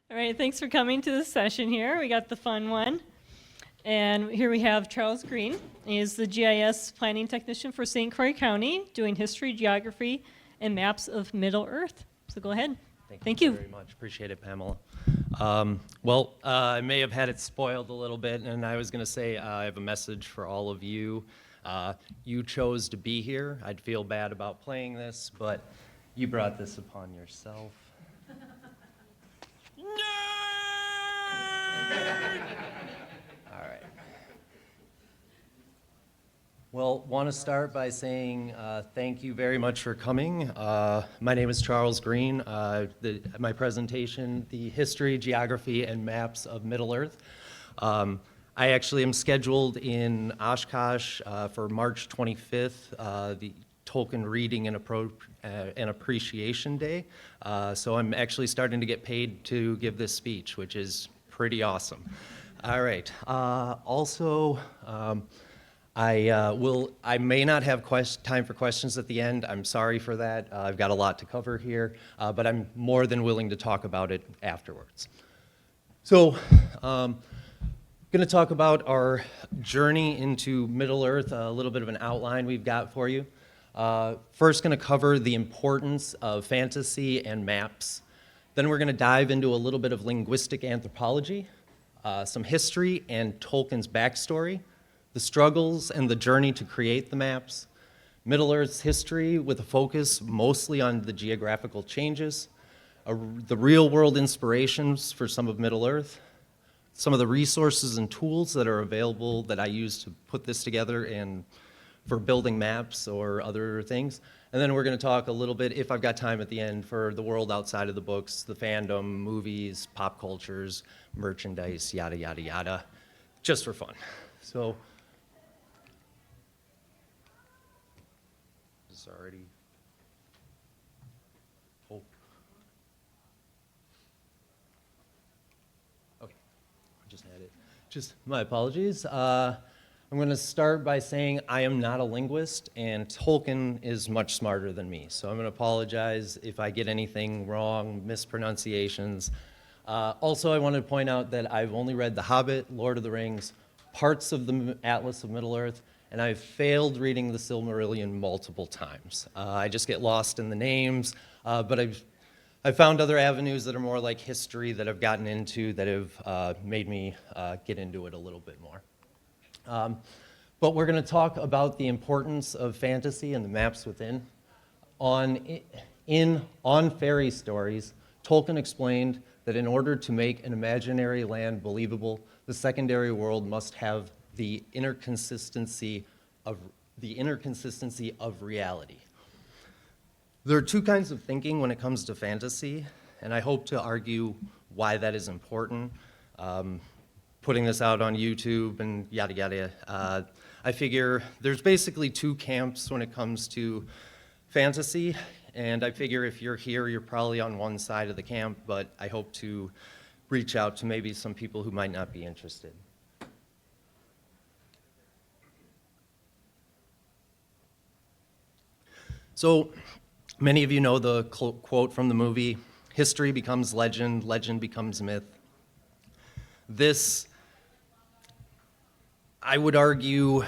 All right, thanks for coming to this session here. We got the fun one. And here we have Charles Green. He is the GIS planning technician for St. Croix County, doing history, geography, and maps of Middle Earth. So go ahead. Thank you Very much. Appreciate it, Pamela. I may have had it spoiled a little bit, and I was going to say I have a message for all of you. You chose to be here. I'd feel bad about playing this, but you brought this upon yourself. All right. Well, want to start by saying thank you very much for coming. My name is Charles Green. My presentation, the history, geography, and maps of Middle Earth. I actually am scheduled in Oshkosh for March 25th, the Tolkien Reading and Appreciation Day. So I'm actually starting to get paid to give this speech, which is pretty awesome. All right. I may not have time for questions at the end. I'm sorry for that. I've got a lot to cover here, but I'm more than willing to talk about it afterwards. So, going to talk about our journey into Middle Earth, a little bit of an outline we've got for you. First, going to cover the importance of fantasy and maps. Then we're going to dive into a little bit of linguistic anthropology, some history and Tolkien's backstory, the struggles and the journey to create the maps, Middle Earth's history with a focus mostly on the geographical changes, the real-world inspirations for some of Middle Earth, some of the resources and tools that are available that I use to put this together and for building maps or other things. And then we're going to talk a little bit, if I've got time at the end, for the world outside of the books, the fandom, movies, pop cultures, merchandise, yada, yada, yada, just for fun. So, this is already, oh. Okay, I just had it. Just my apologies. I'm going to start by saying I am not a linguist, and Tolkien is much smarter than me. So I'm going to apologize if I get anything wrong, mispronunciations. Also, I wanted to point out that I've only read The Hobbit, Lord of the Rings, parts of the Atlas of Middle-earth, and I've failed reading the Silmarillion multiple times. I just get lost in the names, but I've found other avenues that are more like history that I've gotten into that have made me get into it a little bit more. But we're going to talk about the importance of fantasy and the maps within. On fairy stories, Tolkien explained that in order to make an imaginary land believable, the secondary world must have the inner consistency of reality. There are two kinds of thinking when it comes to fantasy, and I hope to argue why that is important. Putting this out on YouTube and yada yada. I figure there's basically two camps when it comes to fantasy, and I figure if you're here, you're probably on one side of the camp, but I hope to reach out to maybe some people who might not be interested. So, many of you know the quote from the movie, "History becomes legend, legend becomes myth." This, I would argue,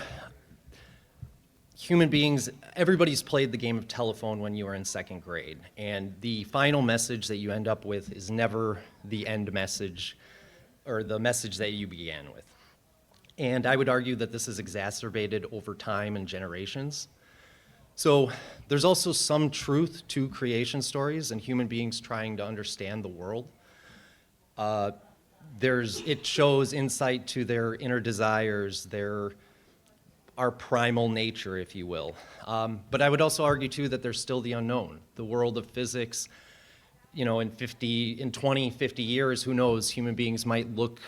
human beings, everybody's played the game of telephone when you were in second grade, and the final message that you end up with is never the end message or the message that you began with. And I would argue that this is exacerbated over time and generations. So there's also some truth to creation stories and human beings trying to understand the world. It shows insight to their inner desires, our primal nature, if you will. But I would also argue, too, that there's still the unknown. The world of physics, in 20, 50 years, who knows, human beings might look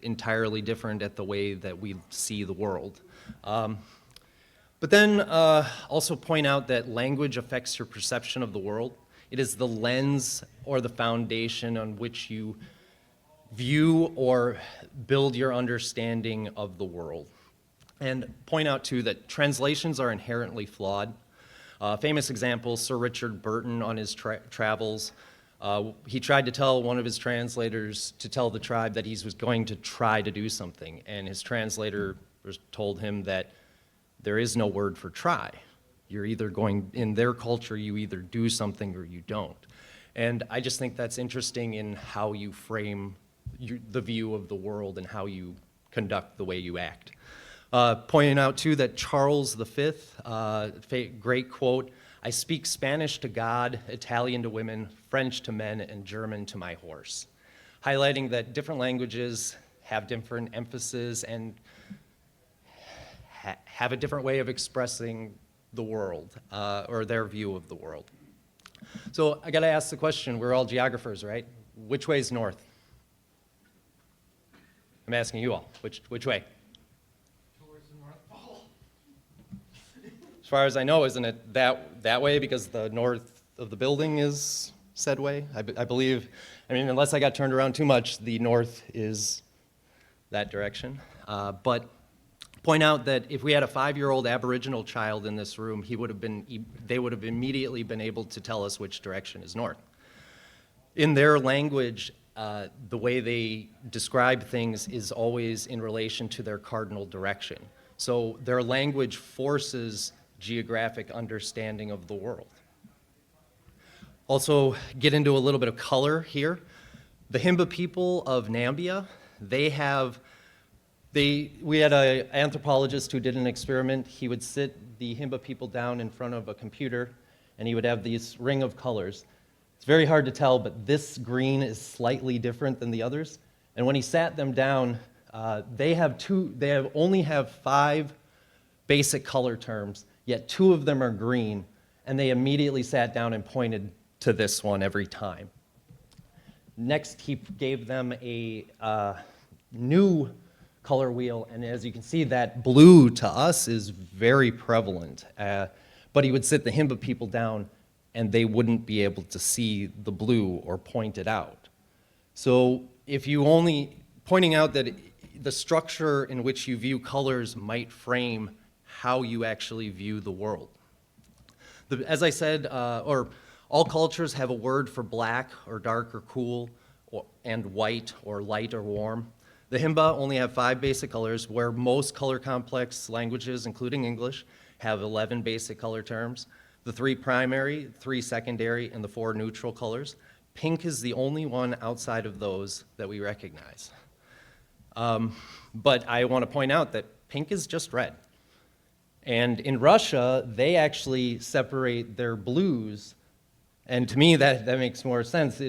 entirely different at the way that we see the world. But then also point out that language affects your perception of the world. It is the lens or the foundation on which you view or build your understanding of the world. And point out, too, that translations are inherently flawed. Famous example, Sir Richard Burton on his travels He tried to tell one of his translators to tell the tribe that he was going to try to do something, and his translator told him that there is no word for try. You're either going, in their culture, you either do something or you don't. And I just think that's interesting in how you frame the view of the world and how you conduct the way you act. Pointing out, too, that Charles V, great quote, "I speak Spanish to God, Italian to women, French to men, and German to my horse." Highlighting that different languages have different emphasis and have a different way of expressing the world, or their view of the world. So I gotta ask the question, we're all geographers, right? Which way is north? I'm asking you all, which way? Towards the North Pole. As far as I know, isn't it that way because the north of the building is said way? I believe, I mean, unless I got turned around too much, the north is that direction. But point out that if we had a 5-year-old Aboriginal child in this room, they would have immediately been able to tell us which direction is north. In their language, the way they describe things is always in relation to their cardinal direction. So their language forces geographic understanding of the world. Also, get into a little bit of color here. The Himba people of Nambia, we had an anthropologist who did an experiment. He would sit the Himba people down in front of a computer, and he would have these ring of colors. It's very hard to tell, but this green is slightly different than the others. And when he sat them down, they only have 5 basic color terms, yet 2 of them are green, and they immediately sat down and pointed to this one every time. Next, he gave them a new color wheel, and as you can see, that blue to us is very prevalent. But he would sit the Himba people down, and they wouldn't be able to see the blue or point it out. So pointing out that the structure in which you view colors might frame how you actually view the world. As I said, all cultures have a word for black or dark or cool, and white or light or warm. The Himba only have 5 basic colors, where most color complex languages, including English, have 11 basic color terms. The 3 primary, 3 secondary, and the 4 neutral colors. Pink is the only one outside of those that we recognize. But I want to point out that pink is just red. And in Russia, they actually separate their blues, and to me that makes more sense.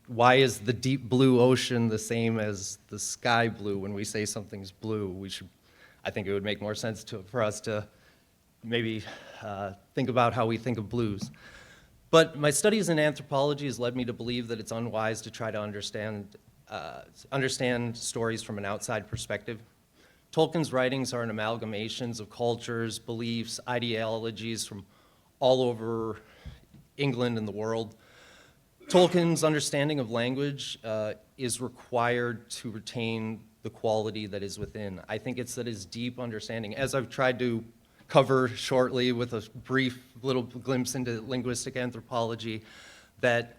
Why is the deep blue ocean the same as the sky blue? When we say something's blue, I think it would make more sense for us to maybe think about how we think of blues. But my studies in anthropology has led me to believe that it's unwise to try to understand stories from an outside perspective. Tolkien's writings are an amalgamations of cultures, beliefs, ideologies from all over England and the world. Tolkien's understanding of language is required to retain the quality that is within. I think it's that his deep understanding, as I've tried to cover shortly with a brief little glimpse into linguistic anthropology, that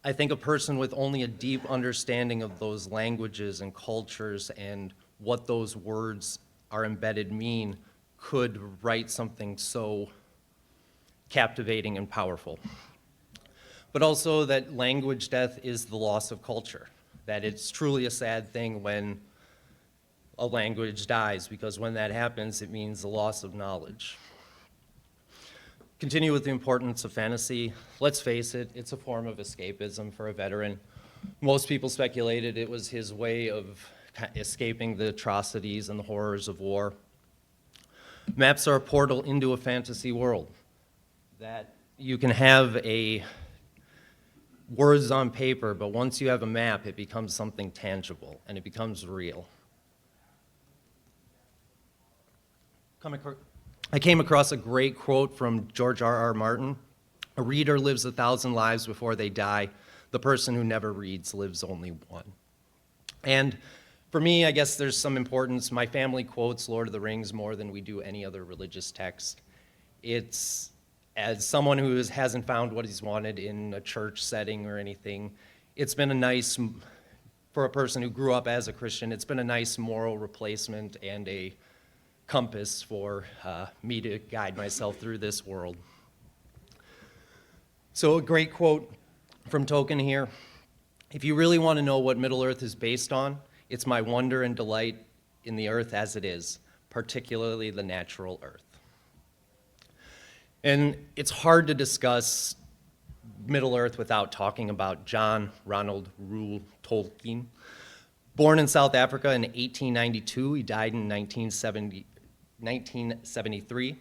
I think a person with only a deep understanding of those languages and cultures and what those words are embedded mean could write something so captivating and powerful. But also that language death is the loss of culture, that it's truly a sad thing when a language dies, because when that happens, it means the loss of knowledge. Continue with the importance of fantasy. Let's face it, it's a form of escapism for a veteran. Most people speculated it was his way of escaping the atrocities and the horrors of war. Maps are a portal into a fantasy world, that you can have words on paper, but once you have a map, it becomes something tangible and it becomes real. I came across a great quote from George R.R. Martin. "A reader lives 1,000 lives before they die. The person who never reads lives only one." And for me, I guess there's some importance. My family quotes Lord of the Rings more than we do any other religious text. as someone who hasn't found what he's wanted in a church setting or anything, it's been a nice, for a person who grew up as a Christian, it's been a nice moral replacement and a compass for me to guide myself through this world. So a great quote from Tolkien here: "If you really want to know what Middle-earth is based on, it's my wonder and delight in the earth as it is, particularly the natural earth." And it's hard to discuss Middle-earth without talking about John Ronald Reuel Tolkien. Born in South Africa in 1892, he died in 1973.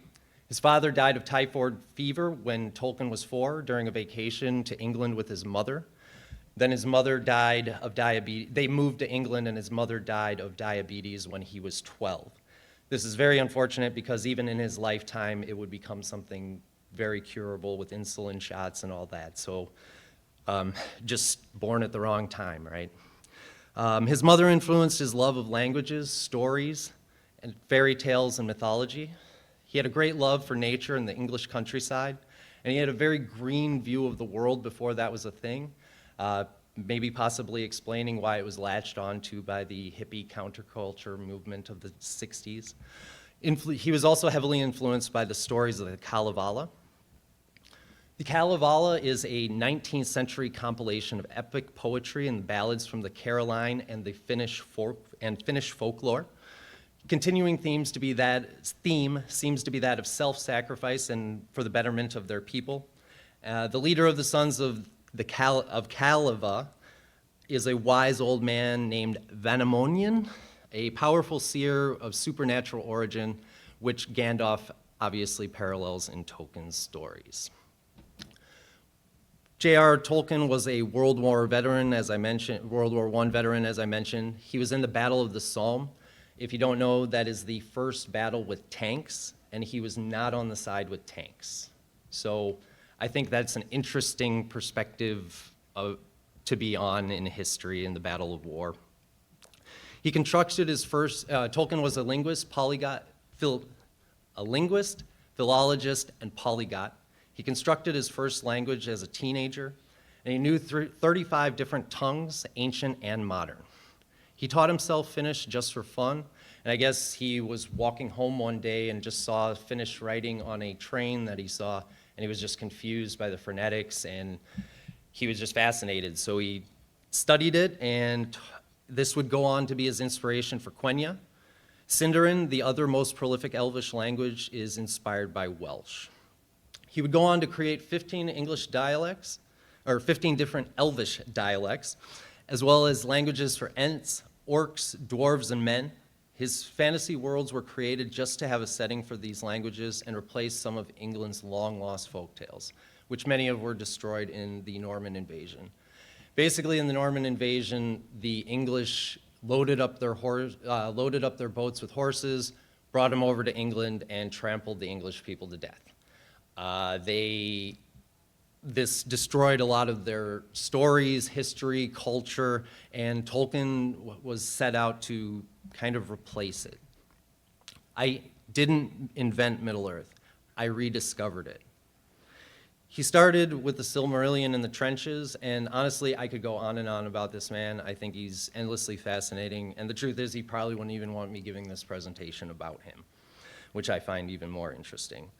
His father died of typhoid fever when Tolkien was 4 during a vacation to England with his mother. Then his mother died of diabetes. They moved to England, and his mother died of diabetes when he was 12. This is very unfortunate because even in his lifetime, it would become something very curable with insulin shots and all that. So just born at the wrong time, right? His mother influenced his love of languages, stories, and fairy tales and mythology. He had a great love for nature and the English countryside, and he had a very green view of the world before that was a thing, maybe possibly explaining why it was latched onto by the hippie counterculture movement of the 60s. He was also heavily influenced by the stories of the Kalevala. The Kalevala is a 19th century compilation of epic poetry and ballads from the Caroline and the Finnish folklore. Continuing theme seems to be that of self-sacrifice and for the betterment of their people. The leader of the sons of Kaleva is a wise old man named Vanamonian, a powerful seer of supernatural origin, which Gandalf obviously parallels in Tolkien's stories. JRR Tolkien was a World War veteran, as I mentioned, World War I veteran, as I mentioned. He was in the Battle of the Somme. If you don't know, that is the first battle with tanks, and he was not on the side with tanks. So I think that's an interesting perspective to be on in history in the Battle of War. He constructed his first, Tolkien was a linguist, philologist, and polyglot. He constructed his first language as a teenager, and he knew 35 different tongues, ancient and modern. He taught himself Finnish just for fun, and I guess he was walking home one day and just saw Finnish writing on a train that he saw, and he was just confused by the phonetics, and he was just fascinated. So he studied it, and this would go on to be his inspiration for Quenya. Sindarin, the other most prolific Elvish language, is inspired by Welsh. He would go on to create 15 English dialects, or 15 different Elvish dialects, as well as languages for Ents, Orcs, Dwarves, and Men. His fantasy worlds were created just to have a setting for these languages and replace some of England's long-lost folktales, which many of were destroyed in the Norman invasion. Basically, in the Norman invasion, the English loaded up their boats with horses, brought them over to England, and trampled the English people to death. This destroyed a lot of their stories, history, culture, and Tolkien was set out to kind of replace it. I didn't invent Middle-earth. I rediscovered it. He started with the Silmarillion in the trenches, and honestly, I could go on and on about this man. I think he's endlessly fascinating, and the truth is he probably wouldn't even want me giving this presentation about him, which I find even more interesting.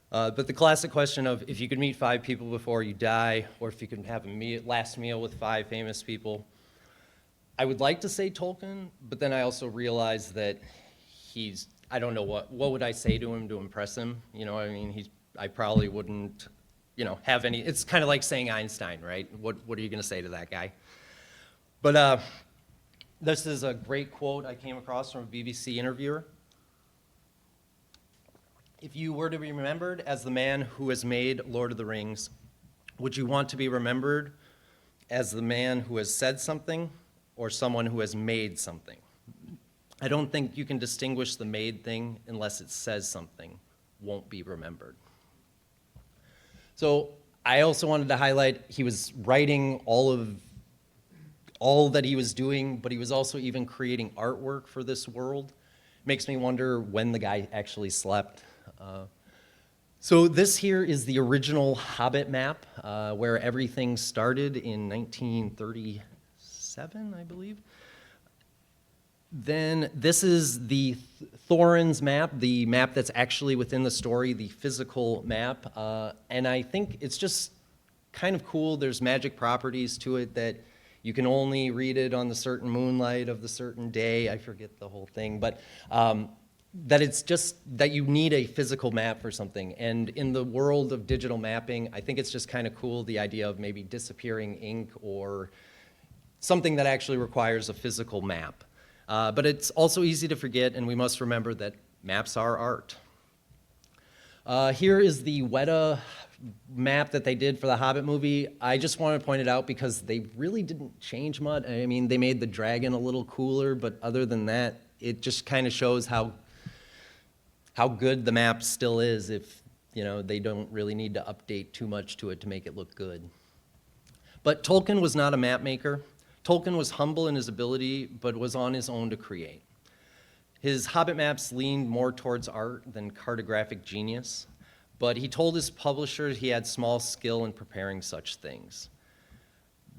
But the classic question of if you could meet 5 people before you die, or if you could have a last meal with 5 famous people, I would like to say Tolkien, but then I also realize that I don't know what would I say to him to impress him? You know, I mean, I probably wouldn't, have any, it's kind of like saying Einstein, right? What are you going to say to that guy? But this is a great quote I came across from a BBC interviewer. If you were to be remembered as the man who has made Lord of the Rings, would you want to be remembered as the man who has said something or someone who has made something? I don't think you can distinguish the made thing unless it says something, won't be remembered. So I also wanted to highlight he was writing all that he was doing, but he was also even creating artwork for this world. Makes me wonder when the guy actually slept. So this here is the original Hobbit map, where everything started in 1937, I believe. Then this is the Thorin's map, the map that's actually within the story, the physical map. And I think it's just kind of cool. There's magic properties to it that you can only read it on the certain moonlight of the certain day. I forget the whole thing, but that it's just that you need a physical map for something. And in the world of digital mapping, I think it's just kind of cool, the idea of maybe disappearing ink or something that actually requires a physical map. But it's also easy to forget, and we must remember that maps are art. Here is the Weta map that they did for the Hobbit movie. I just want to point it out because they really didn't change much. I mean, they made the dragon a little cooler, but other than that, it just kind of shows how good the map still is if, you know, they don't really need to update too much to it to make it look good. But Tolkien was not a map maker. Tolkien was humble in his ability, but was on his own to create. His Hobbit maps leaned more towards art than cartographic genius, but he told his publishers he had small skill in preparing such things.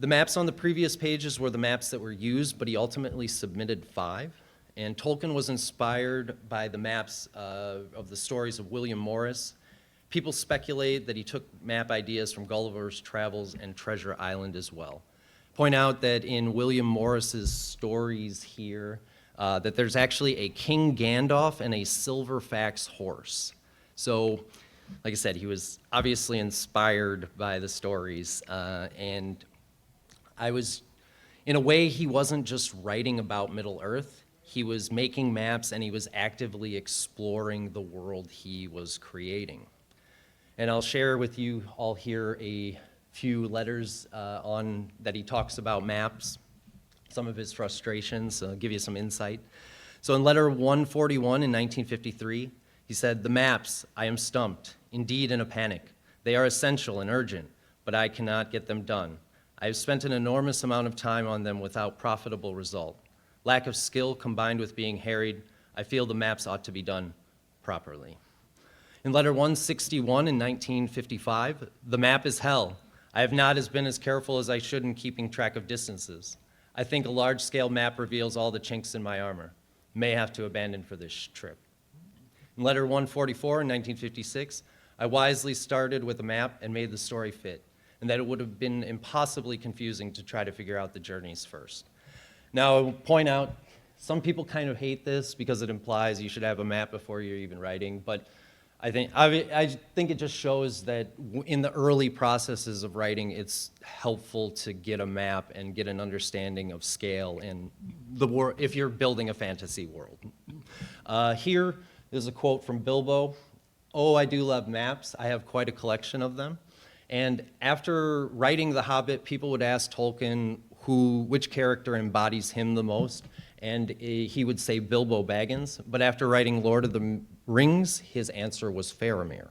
The maps on the previous pages were the maps that were used, but he ultimately submitted 5. And Tolkien was inspired by the maps of the stories of William Morris. People speculate that he took map ideas from Gulliver's Travels and Treasure Island as well. Point out that in William Morris's stories here, that there's actually a King Gandalf and a Silverfax horse. So, like I said, he was obviously inspired by the stories, and in a way, he wasn't just writing about Middle-earth. He was making maps, and he was actively exploring the world he was creating. And I'll share with you all here a few letters that he talks about maps, some of his frustrations, give you some insight. So in letter 141 in 1953, he said, "The maps, I am stumped, indeed in a panic. They are essential and urgent, but I cannot get them done. I have spent an enormous amount of time on them without profitable result. Lack of skill combined with being harried, I feel the maps ought to be done properly." In letter 161 in 1955, "The map is hell. I have not been as careful as I should in keeping track of distances. I think a large-scale map reveals all the chinks in my armor. May have to abandon for this trip." In letter 144 in 1956, "I wisely started with a map and made the story fit, and that it would have been impossibly confusing to try to figure out the journeys first." Now, I'll point out, some people kind of hate this because it implies you should have a map before you're even writing, but I think it just shows that in the early processes of writing, it's helpful to get a map and get an understanding of scale and if you're building a fantasy world. Here is a quote from Bilbo. "Oh, I do love maps. I have quite a collection of them." And after writing The Hobbit, people would ask Tolkien which character embodies him the most, and he would say Bilbo Baggins. But after writing Lord of the Rings, his answer was Faramir.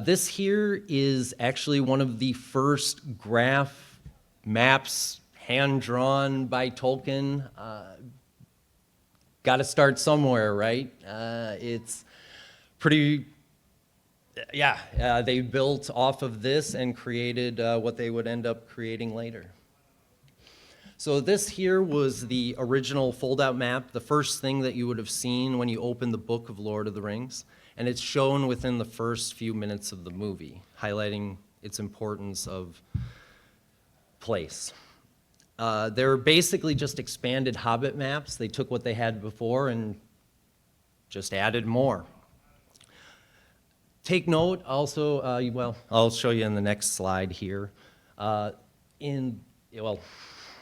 This here is actually one of the first graph maps hand-drawn by Tolkien. Got to start somewhere, right? It's pretty... they built off of this and created what they would end up creating later. So this here was the original fold-out map, the first thing that you would have seen when you opened the book of Lord of the Rings, and it's shown within the first few minutes of the movie, highlighting its importance of place. They're basically just expanded Hobbit maps. They took what they had before and just added more. Take note also, I'll show you in the next slide here.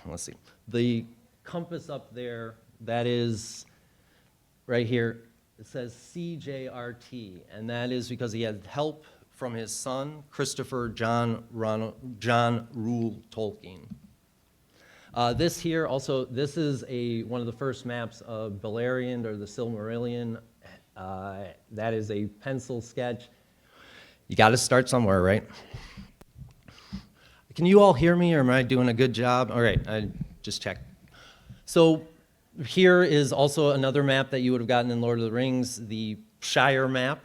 Let's see. The compass up there, that is right here, it says CJRT, and that is because he had help from his son, Christopher John Rule Tolkien. This here also, this is one of the first maps of Beleriand or the Silmarillion. That is a pencil sketch. You got to start somewhere, right? Can you all hear me, or am I doing a good job? All right, I just checked. So here is also another map that you would have gotten in Lord of the Rings. The Shire map.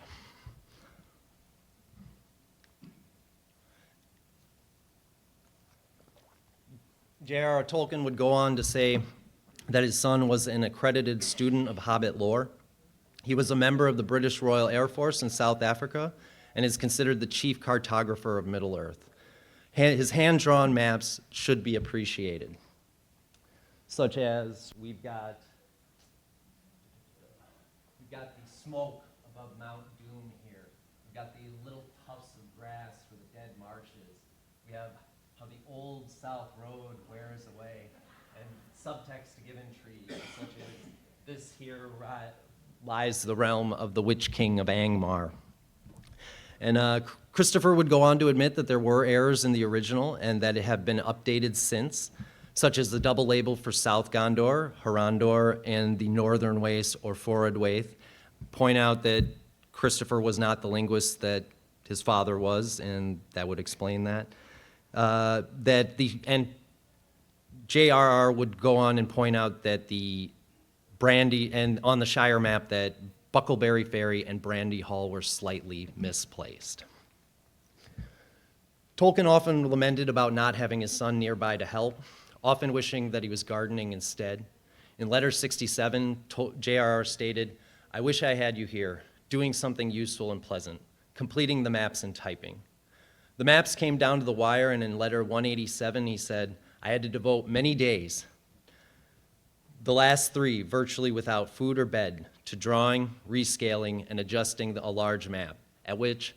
JRR Tolkien would go on to say that his son was an accredited student of Hobbit lore. He was a member of the British Royal Air Force in South Africa and is considered the chief cartographer of Middle-earth. His hand-drawn maps should be appreciated, such as we've got the smoke above Mount Doom here. We've got the little tufts of grass for the Dead Marshes. We have how the old South Road wears away, and subtext given trees, such as this here lies the realm of the Witch King of Angmar. And Christopher would go on to admit that there were errors in the original and that it have been updated since, such as the double label for South Gondor, Horondor, and the Northern Waste or Forward Waith. Point out that Christopher was not the linguist that his father was, and that would explain that. And JRR would go on and point out that the Brandy, and on the Shire map, that Buckleberry Ferry and Brandy Hall were slightly misplaced. Tolkien often lamented about not having his son nearby to help, often wishing that he was gardening instead. In letter 67, JRR stated, "I wish I had you here, doing something useful and pleasant, completing the maps and typing." The maps came down to the wire, and in letter 187, he said, "I had to devote many days, the last 3 virtually without food or bed, to drawing, rescaling, and adjusting a large map, at which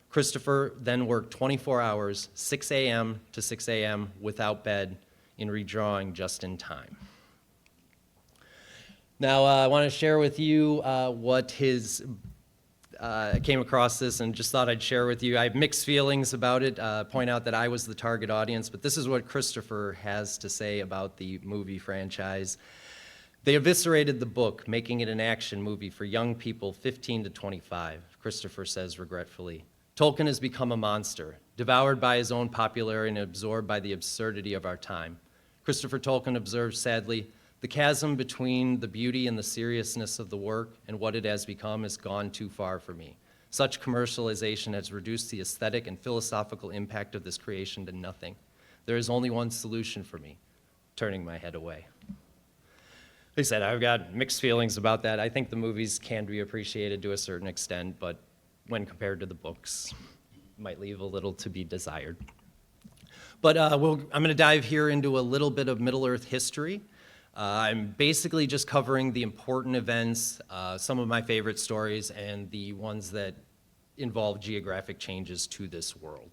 Christopher then worked 24 hours, 6 a.m. to 6 a.m. without bed, in redrawing just in time." Now, I want to share with you what I came across this and just thought I'd share with you. I have mixed feelings about it, point out that I was the target audience, but this is what Christopher has to say about the movie franchise. "They eviscerated the book, making it an action movie for young people 15 to 25, Christopher says regretfully. Tolkien has become a monster, devoured by his own popularity and absorbed by the absurdity of our time. Christopher Tolkien observes sadly, "The chasm between the beauty and the seriousness of the work and what it has become has gone too far for me. Such commercialization has reduced the aesthetic and philosophical impact of this creation to nothing. There is only one solution for me, turning my head away." Like I said, I've got mixed feelings about that. I think the movies can be appreciated to a certain extent, but when compared to the books, might leave a little to be desired. But I'm going to dive here into a little bit of Middle-earth history. I'm basically just covering the important events, some of my favorite stories, and the ones that involve geographic changes to this world.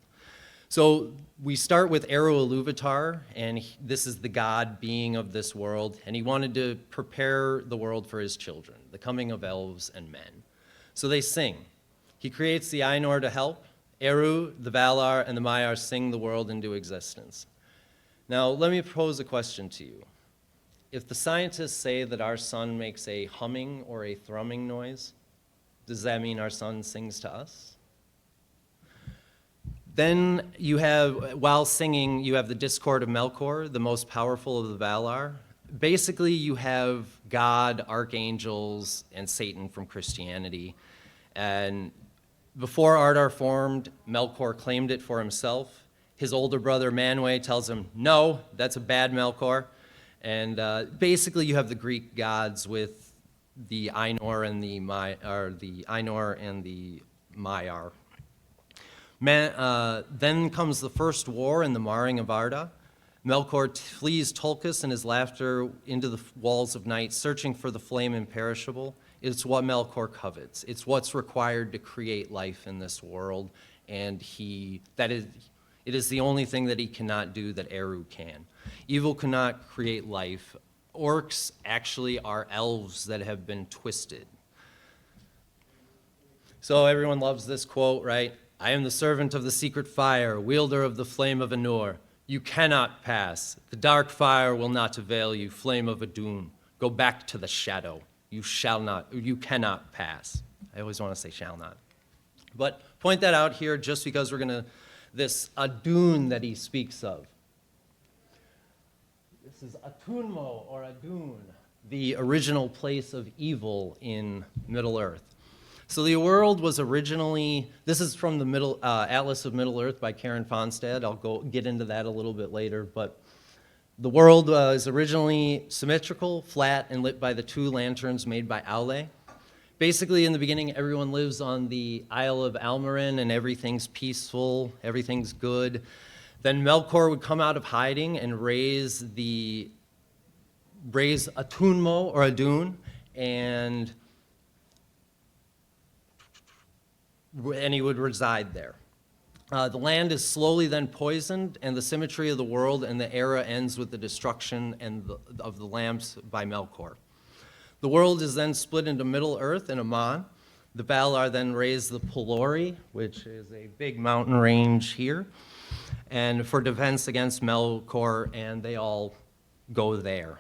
So we start with Eru Ilúvatar, and this is the god being of this world, and he wanted to prepare the world for his children, the coming of elves and men. So they sing. He creates the Ainur to help. Eru, the Valar, and the Maiar sing the world into existence. Now, let me pose a question to you. If the scientists say that our sun makes a humming or a thrumming noise, does that mean our sun sings to us? Then you have, while singing, you have the discord of Melkor, the most powerful of the Valar. Basically, you have God, archangels, and Satan from Christianity. And before Ardar formed, Melkor claimed it for himself. His older brother Manwë tells him, "No, that's a bad Melkor." And basically, you have the Greek gods with the Ainur and the Maiar. Then comes the first war and the marring of Arda. Melkor flees Tulkas and his laughter into the walls of night, searching for the flame imperishable. It's what Melkor covets. It's what's required to create life in this world, and it is the only thing that he cannot do that Eru can. Evil cannot create life. Orcs actually are elves that have been twisted. So everyone loves this quote, right? "I am the servant of the secret fire, wielder of the flame of Anur. You cannot pass. The dark fire will not avail you, flame of Adun. Go back to the shadow. You cannot pass." I always want to say shall not. But point that out here just because this Adun that he speaks of. This is Atunmo or Adun, the original place of evil in Middle-earth. So the world was originally, this is from the Atlas of Middle-earth by Karen Fonstad. I'll get into that a little bit later, but the world was originally symmetrical, flat, and lit by the 2 lanterns made by Aule. Basically, in the beginning, everyone lives on the Isle of Almarin, and everything's peaceful, everything's good. Then Melkor would come out of hiding and raise a Tunmo, or a dune, and he would reside there. The land is slowly then poisoned, and the symmetry of the world and the era ends with the destruction of the lamps by Melkor. The world is then split into Middle-earth and Aman. The Valar then raise the Pelori, which is a big mountain range here, and for defense against Melkor, and they all go there.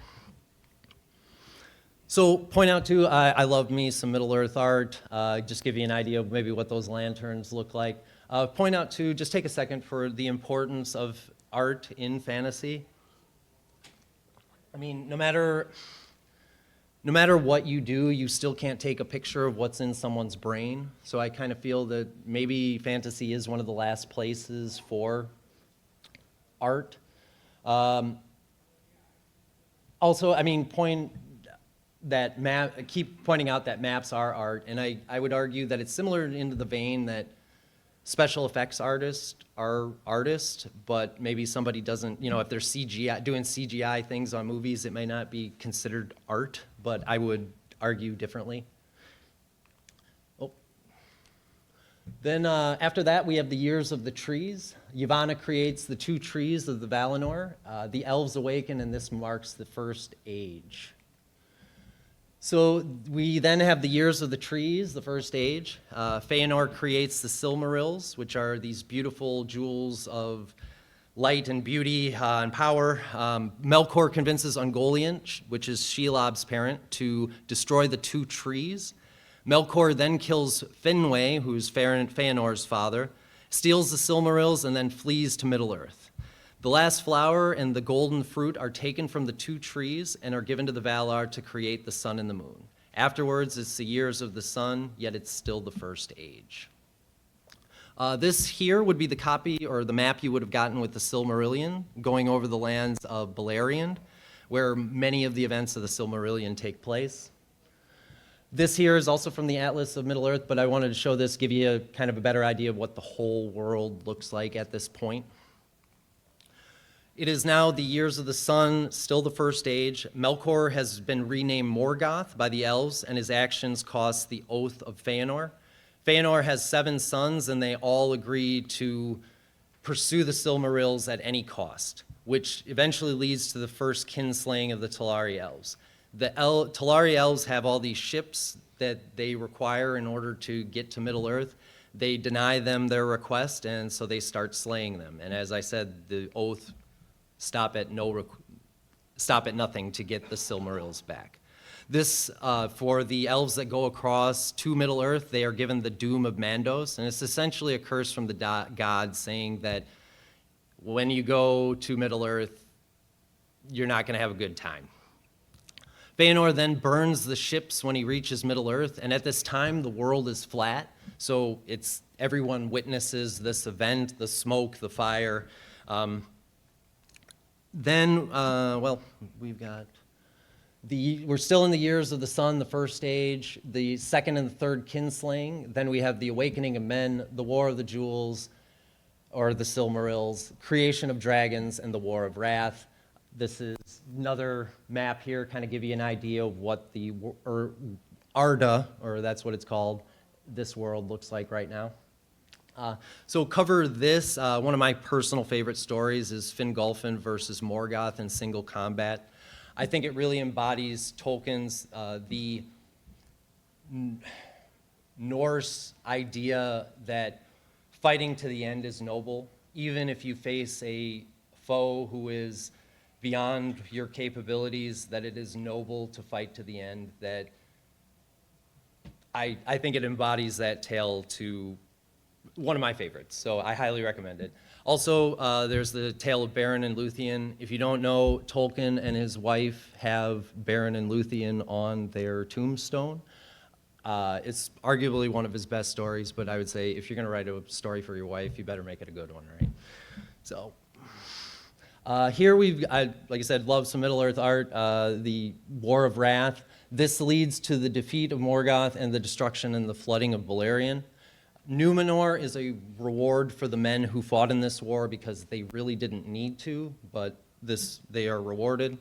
So point out too, I love me some Middle-earth art. Just give you an idea of maybe what those lanterns look like. Point out too, just take a second for the importance of art in fantasy. I mean, no matter what you do, you still can't take a picture of what's in someone's brain. So I kind of feel that maybe fantasy is one of the last places for art. Also, I mean, keep pointing out that maps are art, and I would argue that it's similar into the vein that special effects artists are artists, but maybe somebody doesn't, if they're doing CGI things on movies, it may not be considered art, but I would argue differently. Oh. Then after that, we have the years of the trees. Yavanna creates the 2 trees of the Valinor. The elves awaken, and this marks the first age. So we then have the years of the trees, the first age. Feanor creates the Silmarils, which are these beautiful jewels of light and beauty and power. Melkor convinces Ungoliant, which is Shelob's parent, to destroy the 2 trees. Melkor then kills Finwë, who's Feanor's father, steals the Silmarils, and then flees to Middle-earth. The last flower and the golden fruit are taken from the 2 trees and are given to the Valar to create the sun and the moon. Afterwards, it's the years of the sun, yet it's still the first age. This here would be the copy or the map you would have gotten with the Silmarillion, going over the lands of Beleriand, where many of the events of the Silmarillion take place. This here is also from the Atlas of Middle-earth, but I wanted to show this, give you kind of a better idea of what the whole world looks like at this point. It is now the years of the sun, still the first age. Melkor has been renamed Morgoth by the elves, and his actions cost the oath of Feanor. Feanor has 7 sons, and they all agree to pursue the Silmarils at any cost, which eventually leads to the first kinslaying of the Telari elves. The Telari elves have all these ships that they require in order to get to Middle-earth. They deny them their request, and so they start slaying them. And as I said, the oath stop at nothing to get the Silmarils back. This, for the elves that go across to Middle-earth, they are given the doom of Mandos, and it's essentially a curse from the gods saying that when you go to Middle-earth, you're not going to have a good time. Feanor then burns the ships when he reaches Middle-earth, and at this time, the world is flat, so everyone witnesses this event, the smoke, the fire. Then, we're still in the years of the sun, the first age, the second and the third kinslaying. Then we have the awakening of men, the war of the jewels, or the Silmarils, creation of dragons, and the war of wrath. This is another map here, kind of give you an idea of what the Arda, or that's what it's called, this world looks like right now. So cover this. One of my personal favorite stories is Fingolfin versus Morgoth in single combat. I think it really embodies Tolkien's the Norse idea that fighting to the end is noble, even if you face a foe who is beyond your capabilities, that it is noble to fight to the end. That I think it embodies that tale to one of my favorites, so I highly recommend it. Also, there's the tale of Beren and Luthien. If you don't know, Tolkien and his wife have Beren and Luthien on their tombstone. It's arguably one of his best stories, but I would say if you're going to write a story for your wife, you better make it a good one, right? So here like I said, love some Middle-earth art, the War of Wrath. This leads to the defeat of Morgoth and the destruction and the flooding of Beleriand. Numenor is a reward for the men who fought in this war because they really didn't need to, but they are rewarded.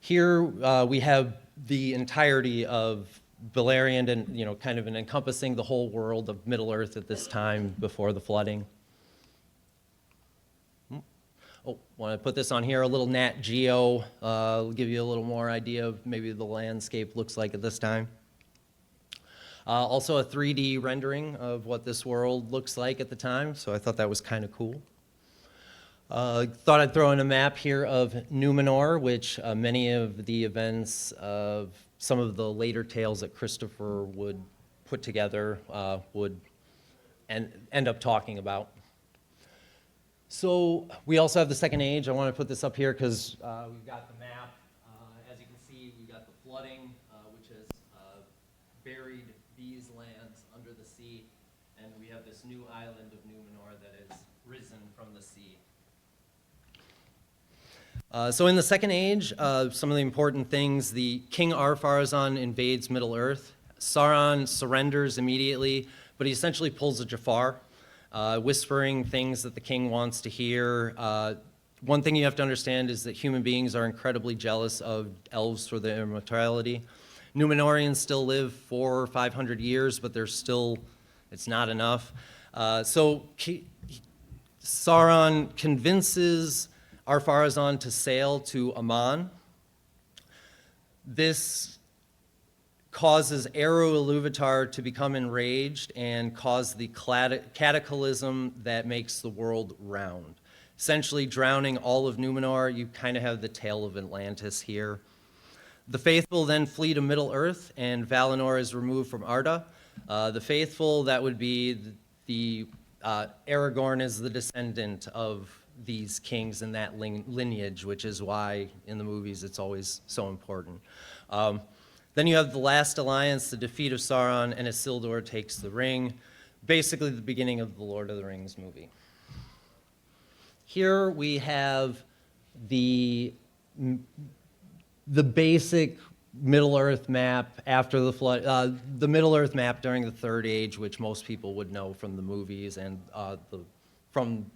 Here we have the entirety of Beleriand and kind of encompassing the whole world of Middle-earth at this time before the flooding. Oh, want to put this on here, a little Nat Geo, give you a little more idea of maybe the landscape looks like at this time. Also a 3D rendering of what this world looks like at the time, so I thought that was kind of cool. Thought I'd throw in a map here of Numenor, which many of the events of some of the later tales that Christopher would put together would end up talking about. So we also have the Second Age. I want to put this up here because we've got the map. As you can see, we've got the flooding, which has buried these lands under the sea, and we have this new island of Numenor that has risen from the sea. So in the Second Age, some of the important things, the King Ar-Pharazôn invades Middle-earth. Sauron surrenders immediately, but he essentially pulls a Jafar, whispering things that the king wants to hear. One thing you have to understand is that human beings are incredibly jealous of elves for their immortality. Numenorians still live 400 or 500 years, but it's not enough. So Sauron convinces Ar-Pharazôn to sail to Aman. This causes Eru-Ilúvatar to become enraged and cause the cataclysm that makes the world round. Essentially drowning all of Numenor. You kind of have the tale of Atlantis here. The faithful then flee to Middle-earth, and Valinor is removed from Arda. The faithful, that would be Aragorn is the descendant of these kings in that lineage, which is why in the movies it's always so important. Then you have the last alliance, the defeat of Sauron, and Isildur takes the ring. Basically the beginning of the Lord of the Rings movie. Here we have the basic Middle-earth map after the flood, the Middle-earth map during the Third Age, which most people would know from the movies and from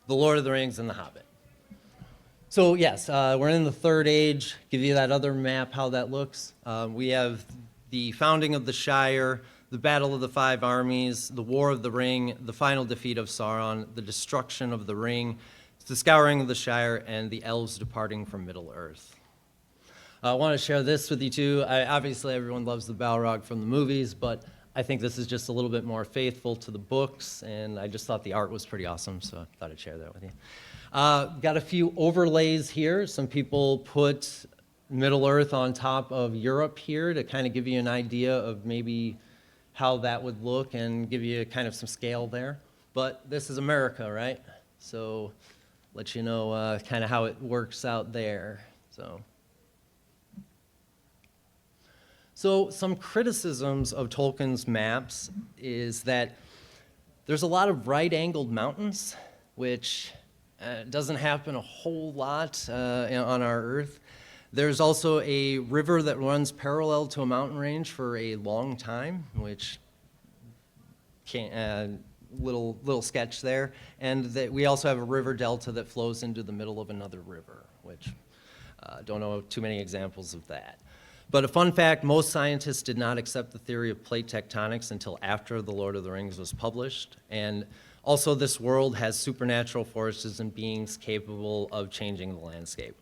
the Lord of the Rings and the Hobbit. So yes, we're in the Third Age. Give you that other map, how that looks. We have the founding of the Shire, the Battle of the Five Armies, the War of the Ring, the final defeat of Sauron, the destruction of the Ring, the scouring of the Shire, and the elves departing from Middle-earth. I want to share this with you too. Obviously, everyone loves the Balrog from the movies, but I think this is just a little bit more faithful to the books, and I just thought the art was pretty awesome, so I thought I'd share that with you. Got a few overlays here. Some people put Middle-earth on top of Europe here to kind of give you an idea of maybe how that would look and give you kind of some scale there. But this is America, right? So let you know kind of how it works out there. So some criticisms of Tolkien's maps is that there's a lot of right-angled mountains, which doesn't happen a whole lot on our Earth. There's also a river that runs parallel to a mountain range for a long time, which little sketch there. And that we also have a river delta that flows into the middle of another river, which don't know too many examples of that. But a fun fact, most scientists did not accept the theory of plate tectonics until after The Lord of the Rings was published. And also, this world has supernatural forces and beings capable of changing the landscape.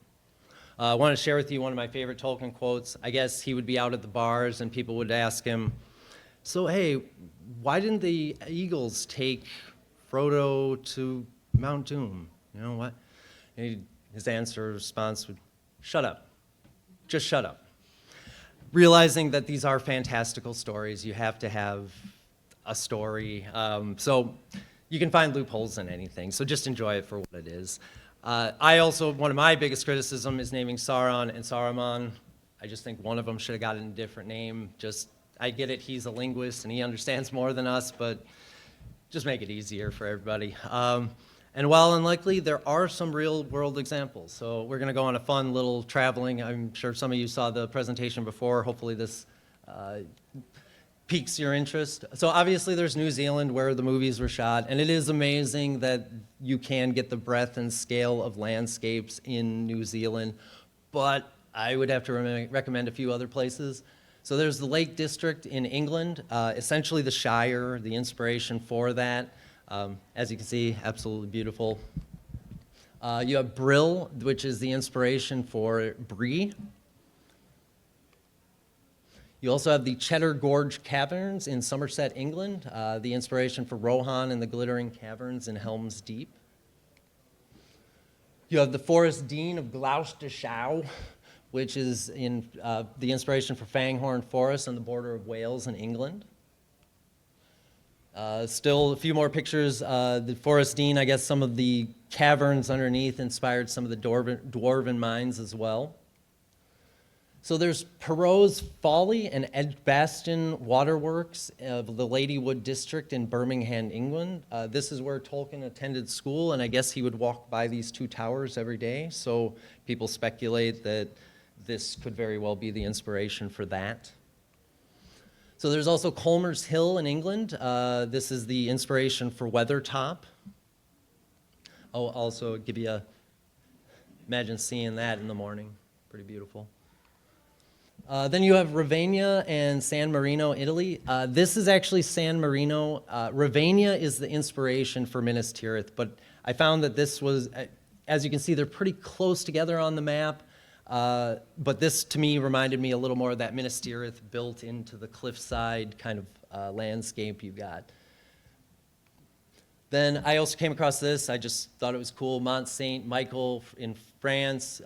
I want to share with you one of my favorite Tolkien quotes. I guess he would be out at the bars and people would ask him, so hey, why didn't the Eagles take Frodo to Mount Doom? You know what? His response would, shut up. Just shut up. Realizing that these are fantastical stories, you have to have a story. So you can find loopholes in anything, so just enjoy it for what it is. One of my biggest criticism is naming Sauron and Saruman. I just think one of them should have gotten a different name. Just I get it, he's a linguist and he understands more than us, but just make it easier for everybody. And while unlikely, there are some real world examples. So we're gonna go on a fun little traveling. I'm sure some of you saw the presentation before. Hopefully this piques your interest. So obviously there's New Zealand where the movies were shot, and it is amazing that you can get the breadth and scale of landscapes in New Zealand, but I would have to recommend a few other places. So there's the Lake District in England, essentially the Shire, the inspiration for that. As you can see, absolutely beautiful. You have Brill, which is the inspiration for Brie. You also have the Cheddar Gorge Caverns in Somerset, England, the inspiration for Rohan and the Glittering Caverns in Helm's Deep. You have the Forest Dean of Gloucestershire, which is in the inspiration for Fanghorn Forest on the border of Wales and England. Still a few more pictures. The Forest Dean, I guess some of the caverns underneath inspired some of the dwarven mines as well. So there's Perot's Folly and Edgbaston Waterworks of the Ladywood District in Birmingham, England. This is where Tolkien attended school, and I guess he would walk by these two towers every day. So people speculate that this could very well be the inspiration for that. So there's also Colmer's Hill in England. This is the inspiration for Weathertop. I'll also give you imagine seeing that in the morning. Pretty beautiful. Then you have Ravenna and San Marino, Italy. This is actually San Marino. Ravenna is the inspiration for Minas Tirith, but I found that this was, as you can see, they're pretty close together on the map. But this, to me, reminded me a little more of that Minas Tirith built into the cliffside kind of landscape you got. Then I also came across this. I just thought it was cool. Mont Saint-Michel in France.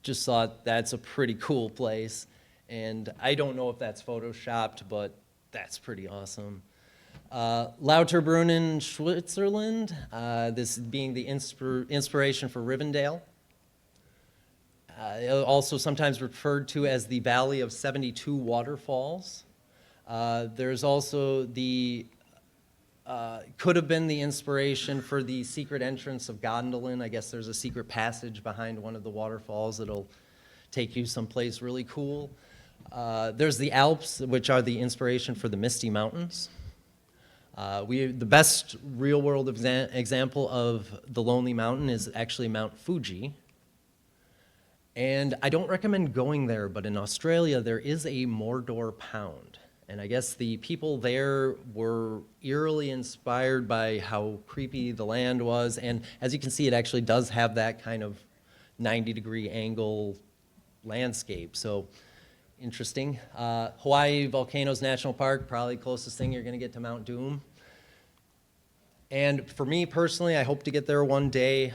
Just thought that's a pretty cool place. And I don't know if that's photoshopped, but that's pretty awesome. Lauterbrunnen, Switzerland. This being the inspiration for Rivendell. Also sometimes referred to as the Valley of 72 Waterfalls. There's also the, could have been the inspiration for the secret entrance of Gondolin. I guess there's a secret passage behind one of the waterfalls that'll take you someplace really cool. There's the Alps, which are the inspiration for the Misty Mountains. The best real-world example of the Lonely Mountain is actually Mount Fuji. And I don't recommend going there, but in Australia there is a Mordor pound. And I guess the people there were eerily inspired by how creepy the land was. And as you can see, it actually does have that kind of 90-degree angle landscape. So interesting. Hawaii Volcanoes National Park, probably closest thing you're going to get to Mount Doom. And for me personally, I hope to get there one day.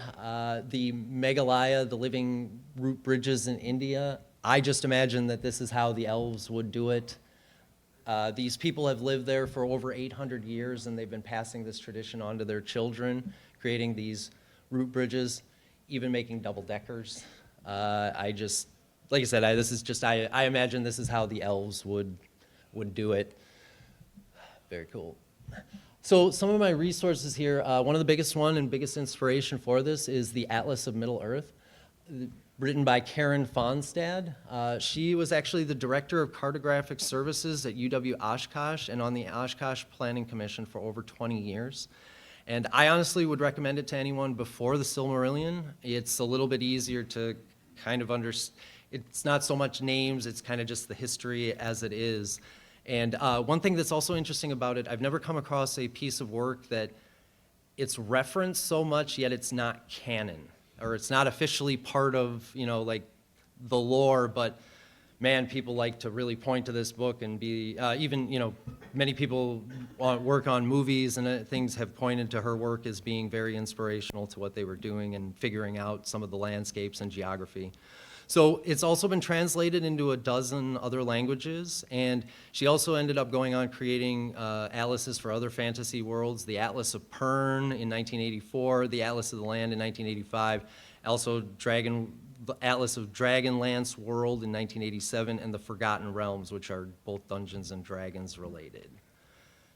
The Meghalaya, the living root bridges in India, I just imagine that this is how the elves would do it. These people have lived there for over 800 years, and they've been passing this tradition on to their children, creating these root bridges, even making double-deckers. Like I said, I imagine this is how the elves would do it. Very cool. So some of my resources here, one of the biggest and biggest inspiration for this is the Atlas of Middle-earth, written by Karen Fonstad. She was actually the director of cartographic services at UW Oshkosh and on the Oshkosh Planning Commission for over 20 years. And I honestly would recommend it to anyone before the Silmarillion. It's a little bit easier to kind of understand. It's not so much names, it's kind of just the history as it is. And one thing that's also interesting about it, I've never come across a piece of work that it's referenced so much, yet it's not canon, or it's not officially part of, like the lore, but man, people like to really point to this book and be, even, many people work on movies and things have pointed to her work as being very inspirational to what they were doing and figuring out some of the landscapes and geography. So it's also been translated into a dozen other languages, and she also ended up going on creating atlases for other fantasy worlds, the Atlas of Pern in 1984, the Atlas of the Land in 1985, also the Atlas of Dragonlance World in 1987, and the Forgotten Realms, which are both Dungeons and Dragons related.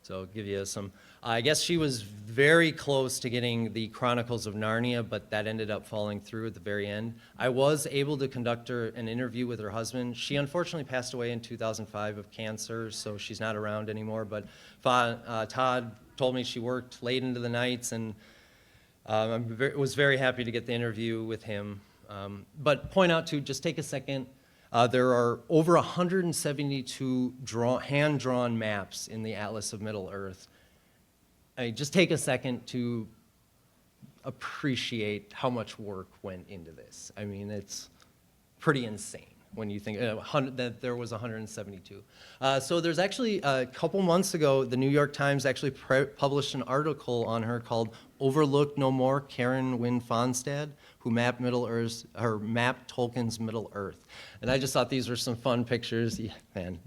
So I'll give you some, I guess she was very close to getting the Chronicles of Narnia, but that ended up falling through at the very end. I was able to conduct an interview with her husband. She unfortunately passed away in 2005 of cancer, so she's not around anymore, but Todd told me she worked late into the nights, and I was very happy to get the interview with him. But point out too, just take a second, there are over 172 hand-drawn maps in the Atlas of Middle-earth. I mean, just take a second to appreciate how much work went into this. I mean, it's pretty insane when you think that there was 172. So there's actually, a couple months ago, the New York Times actually published an article on her called "Overlooked No More: Karen Wynne Fonstad, who mapped Tolkien's Middle-earth." And I just thought these were some fun pictures. Yeah, man,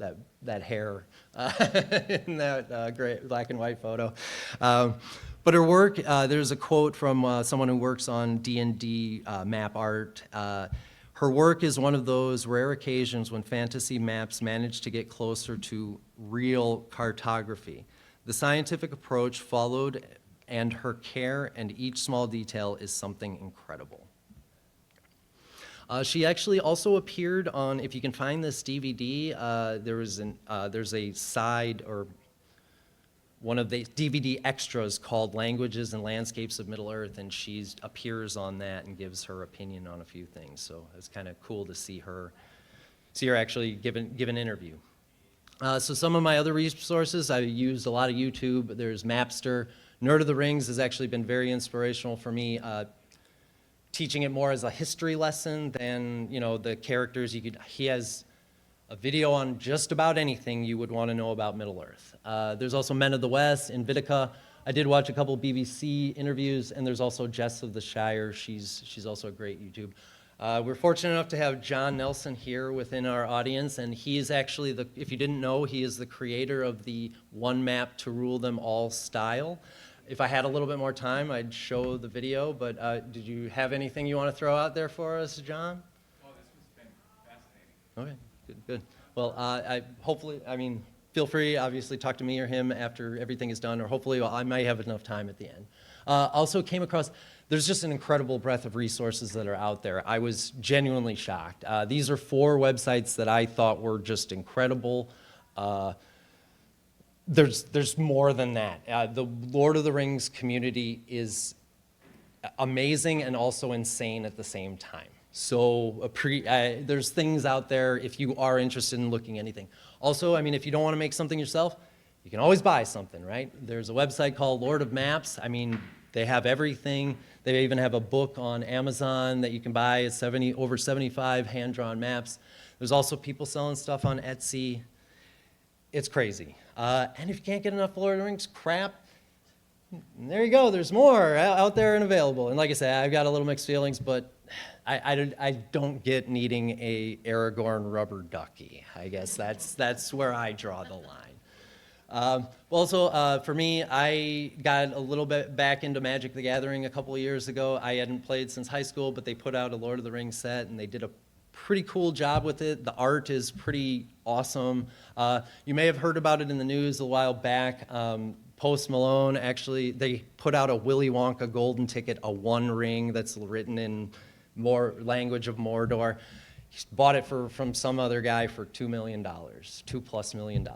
that hair in that great black and white photo. But her work, there's a quote from someone who works on D&D map art. Her work is one of those rare occasions when fantasy maps manage to get closer to real cartography. The scientific approach followed, and her care and each small detail is something incredible. She actually also appeared on, if you can find this DVD, there's a side, or one of the DVD extras called Languages and Landscapes of Middle-earth, and she appears on that and gives her opinion on a few things. So it's kind of cool to see her actually give an interview. So some of my other resources, I used a lot of YouTube. There's Mapster. Nerd of the Rings has actually been very inspirational for me, teaching it more as a history lesson than, the characters. He has a video on just about anything you would want to know about Middle-earth. There's also Men of the West and Vitica. I did watch a couple BBC interviews, and there's also Jess of the Shire. She's also a great YouTube. We're fortunate enough to have John Nelson here within our audience, and he is actually if you didn't know, he is the creator of the One Map to Rule Them All style. If I had a little bit more time, I'd show the video, but did you have anything you want to throw out there for us, John? Oh, this has been fascinating. Okay, good. Well, feel free, obviously, talk to me or him after everything is done, or hopefully I might have enough time at the end. Also came across, there's just an incredible breadth of resources that are out there. I was genuinely shocked. These are 4 websites that I thought were just incredible. There's more than that. The Lord of the Rings community is amazing and also insane at the same time. So there's things out there if you are interested in looking at anything. Also, if you don't want to make something yourself, you can always buy something, right? There's a website called Lord of Maps. They have everything. They even have a book on Amazon that you can buy. It's over 75 hand-drawn maps. There's also people selling stuff on Etsy. It's crazy. And if you can't get enough Lord of the Rings crap, there you go. There's more out there and available. And like I said, I've got a little mixed feelings, but I don't get needing a Aragorn rubber ducky. I guess that's where I draw the line. Also, for me, I got a little bit back into Magic the Gathering a couple of years ago. I hadn't played since high school, but they put out a Lord of the Rings set, and they did a pretty cool job with it. The art is pretty awesome. You may have heard about it in the news a while back. Post Malone, actually, they put out a Willy Wonka golden ticket, a One Ring that's written in language of Mordor. He bought it from some other guy for $2 million, $2+ million.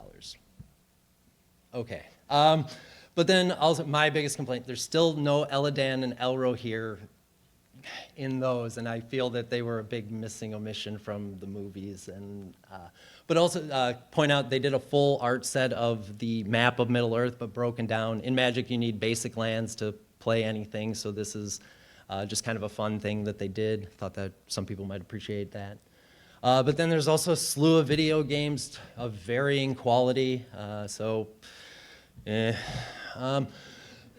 Okay. But then also my biggest complaint, there's still no Elladan and Elrohir in those, and I feel that they were a big missing omission from the movies. And but also point out they did a full art set of the map of Middle-earth, but broken down. In Magic, you need basic lands to play anything, so this is just kind of a fun thing that they did. Thought that some people might appreciate that. But then there's also a slew of video games of varying quality.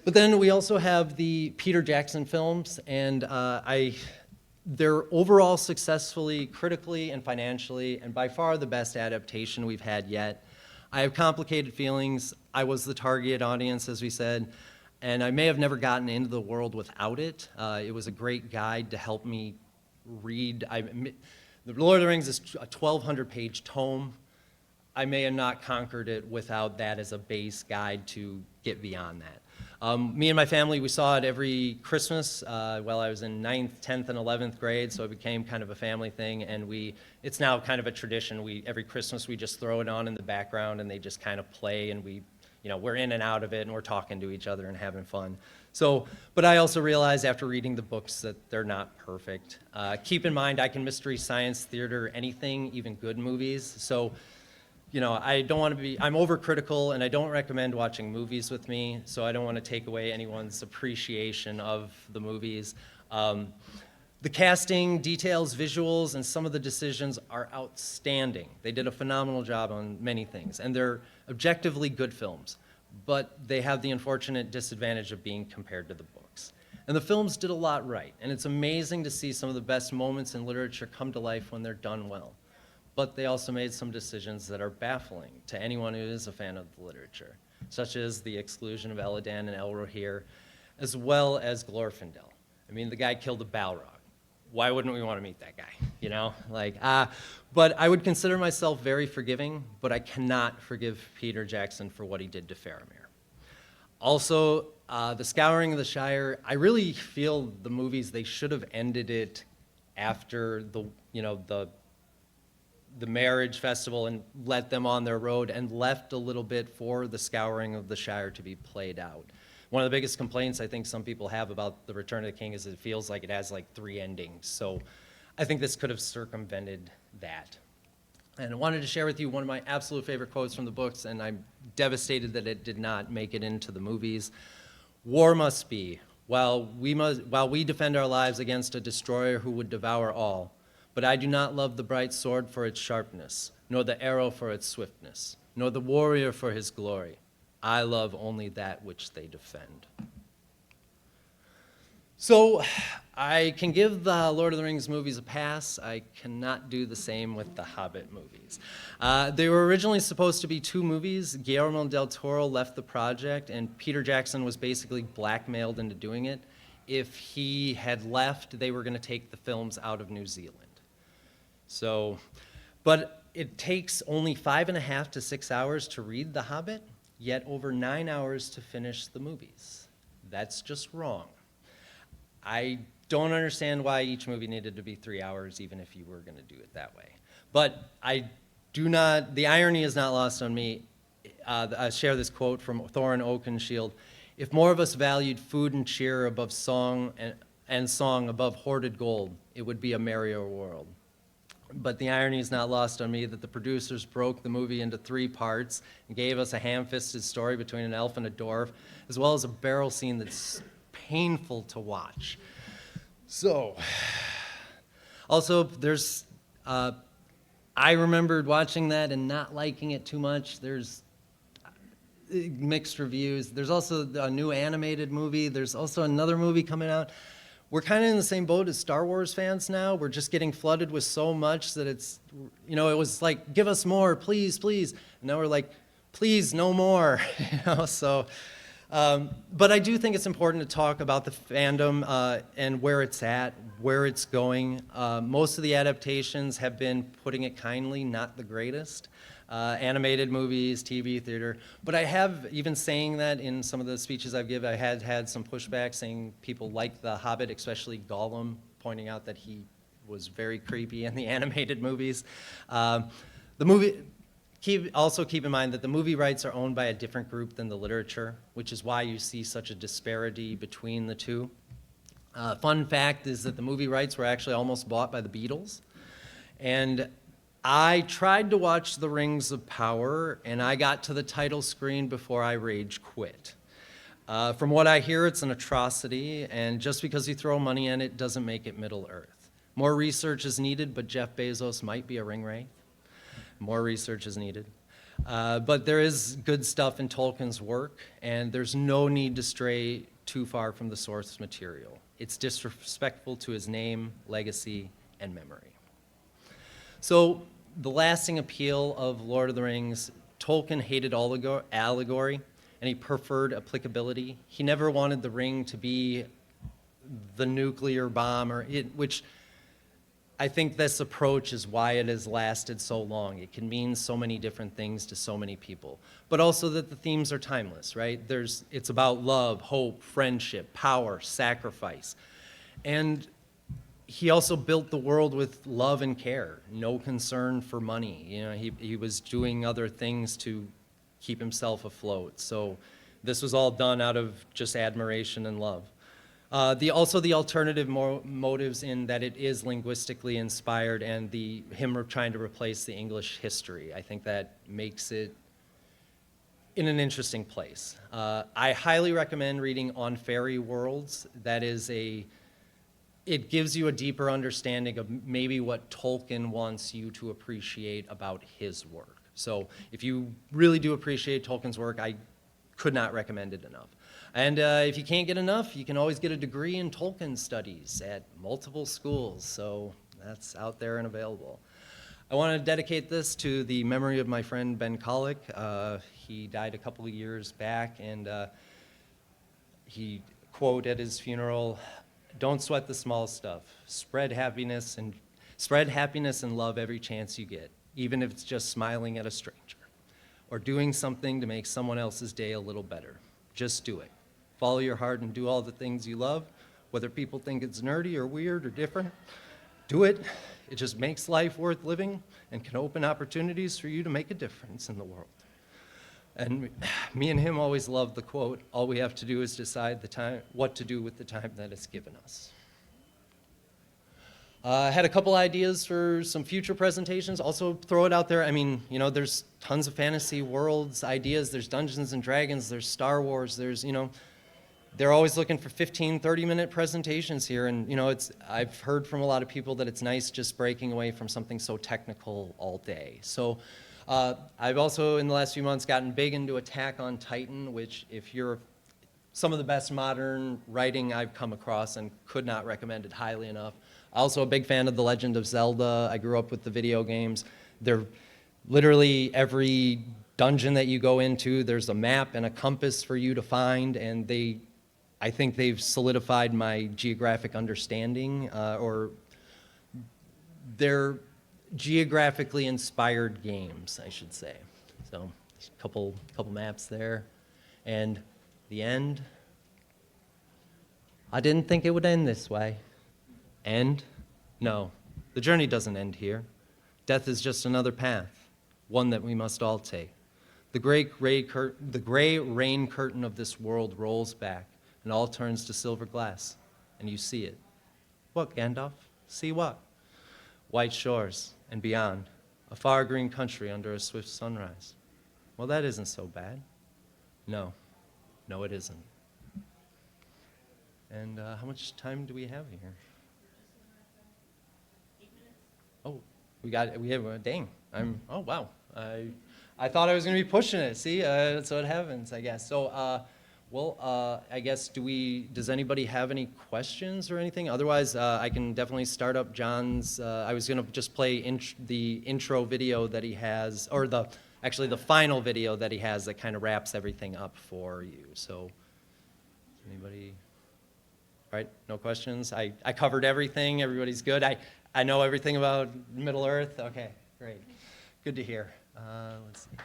But then we also have the Peter Jackson films, and they're overall successfully, critically and financially, and by far the best adaptation we've had yet. I have complicated feelings. I was the target audience, as we said, and I may have never gotten into the world without it. It was a great guide to help me read. The Lord of the Rings is a 1,200-page tome. I may have not conquered it without that as a base guide to get beyond that. Me and my family, we saw it every Christmas while I was in 9th, 10th, and 11th grade, so it became kind of a family thing, and it's now kind of a tradition. Every Christmas we just throw it on in the background, and they just kind of play, and we're in and out of it, and we're talking to each other and having fun. So, but I also realized after reading the books that they're not perfect. Keep in mind, I can mystery, science, theater, anything, even good movies, so I don't want to I'm overcritical, and I don't recommend watching movies with me, so I don't want to take away anyone's appreciation of the movies. The casting, details, visuals, and some of the decisions are outstanding. They did a phenomenal job on many things, and they're objectively good films, but they have the unfortunate disadvantage of being compared to the books. And the films did a lot right, and it's amazing to see some of the best moments in literature come to life when they're done well. But they also made some decisions that are baffling to anyone who is a fan of the literature, such as the exclusion of Elladan and Elrohir, as well as Glorfindel. I mean, the guy killed a Balrog. Why wouldn't we want to meet that guy, But I would consider myself very forgiving, but I cannot forgive Peter Jackson for what he did to Faramir. Also, the Scouring of the Shire, I really feel the movies, they should have ended it after the marriage festival and let them on their road and left a little bit for the Scouring of the Shire to be played out. One of the biggest complaints I think some people have about The Return of the King is it feels like it has like 3 endings. So I think this could have circumvented that. And I wanted to share with you one of my absolute favorite quotes from the books, and I'm devastated that it did not make it into the movies. War must be, while we defend our lives against a destroyer who would devour all. But I do not love the bright sword for its sharpness, nor the arrow for its swiftness, nor the warrior for his glory. I love only that which they defend. So I can give the Lord of the Rings movies a pass. I cannot do the same with the Hobbit movies. They were originally supposed to be 2 movies. Guillermo del Toro left the project, and Peter Jackson was basically blackmailed into doing it. If he had left, they were going to take the films out of New Zealand. So, but it takes only 5.5 to 6 hours to read The Hobbit, yet over 9 hours to finish the movies. That's just wrong. I don't understand why each movie needed to be 3 hours, even if you were going to do it that way. But the irony is not lost on me. I share this quote from Thorin Oakenshield. If more of us valued food and cheer above song and song above hoarded gold, it would be a merrier world. But the irony is not lost on me that the producers broke the movie into 3 parts and gave us a ham-fisted story between an elf and a dwarf, as well as a barrel scene that's painful to watch. So, also, I remembered watching that and not liking it too much. There's mixed reviews. There's also a new animated movie. There's also another movie coming out. We're kind of in the same boat as Star Wars fans now. We're just getting flooded with so much that it was like, give us more, please, please. And now we're like, please, no more. But I do think it's important to talk about the fandom and where it's at, where it's going. Most of the adaptations have been, putting it kindly, not the greatest. Animated movies, TV, theater. But I have, even saying that in some of the speeches I've given, I had some pushback saying people like The Hobbit, especially Gollum, pointing out that he was very creepy in the animated movies. Also keep in mind that the movie rights are owned by a different group than the literature, which is why you see such a disparity between the two. Fun fact is that the movie rights were actually almost bought by the Beatles. And I tried to watch The Rings of Power, and I got to the title screen before I rage quit. From what I hear, it's an atrocity, and just because you throw money in it doesn't make it Middle-earth. More research is needed, but Jeff Bezos might be a ring wraith. More research is needed. But there is good stuff in Tolkien's work, and there's no need to stray too far from the source material. It's disrespectful to his name, legacy, and memory. So the lasting appeal of Lord of the Rings, Tolkien hated allegory, and he preferred applicability. He never wanted the ring to be the nuclear bomb, which I think this approach is why it has lasted so long. It can mean so many different things to so many people, but also that the themes are timeless, right? It's about love, hope, friendship, power, sacrifice. And he also built the world with love and care, no concern for money. You know, he was doing other things to keep himself afloat. So this was all done out of just admiration and love. Also the alternative motives in that it is linguistically inspired, and him trying to replace the English history. I think that makes it in an interesting place. I highly recommend reading On Fairy Worlds. It gives you a deeper understanding of maybe what Tolkien wants you to appreciate about his work. So if you really do appreciate Tolkien's work, I could not recommend it enough. And if you can't get enough, you can always get a degree in Tolkien studies at multiple schools. So that's out there and available. I want to dedicate this to the memory of my friend Ben Kollick. He died a couple of years back, and he quote at his funeral, "Don't sweat the small stuff. Spread happiness and love every chance you get, even if it's just smiling at a stranger or doing something to make someone else's day a little better. Just do it. Follow your heart and do all the things you love, whether people think it's nerdy or weird or different. Do it. It just makes life worth living and can open opportunities for you to make a difference in the world." And me and him always loved the quote, "All we have to do is decide what to do with the time that is given us." I had a couple ideas for some future presentations. Also throw it out there. I mean, you know, there's tons of fantasy worlds ideas. There's Dungeons and Dragons. There's Star Wars. They're always looking for 15, 30-minute presentations here. And, you know, I've heard from a lot of people that it's nice just breaking away from something so technical all day. So I've also, in the last few months, gotten big into Attack on Titan, which if you're some of the best modern writing I've come across and could not recommend it highly enough. Also a big fan of The Legend of Zelda. I grew up with the video games. They're literally every dungeon that you go into, there's a map and a compass for you to find, and I think they've solidified my geographic understanding, or they're geographically inspired games, I should say. So there's a couple maps there. And the end, I didn't think it would end this way. End? No, the journey doesn't end here. Death is just another path, one that we must all take. The gray rain curtain of this world rolls back, and all turns to silver glass, and you see it. What, Gandalf? See what? White shores and beyond, a far green country under a swift sunrise. Well, that isn't so bad. No, it isn't. And how much time do we have here? 8 minutes. Oh, we have, dang. Oh, wow. I thought I was going to be pushing it. See, that's what happens, I guess. So, I guess, does anybody have any questions or anything? Otherwise, I can definitely start up John's, I was going to just play the intro video that he has, or actually the final video that he has that kind of wraps everything up for you. So, anybody? All right, no questions? I covered everything. Everybody's good. I know everything about Middle Earth. Okay, great. Good to hear. Let's see.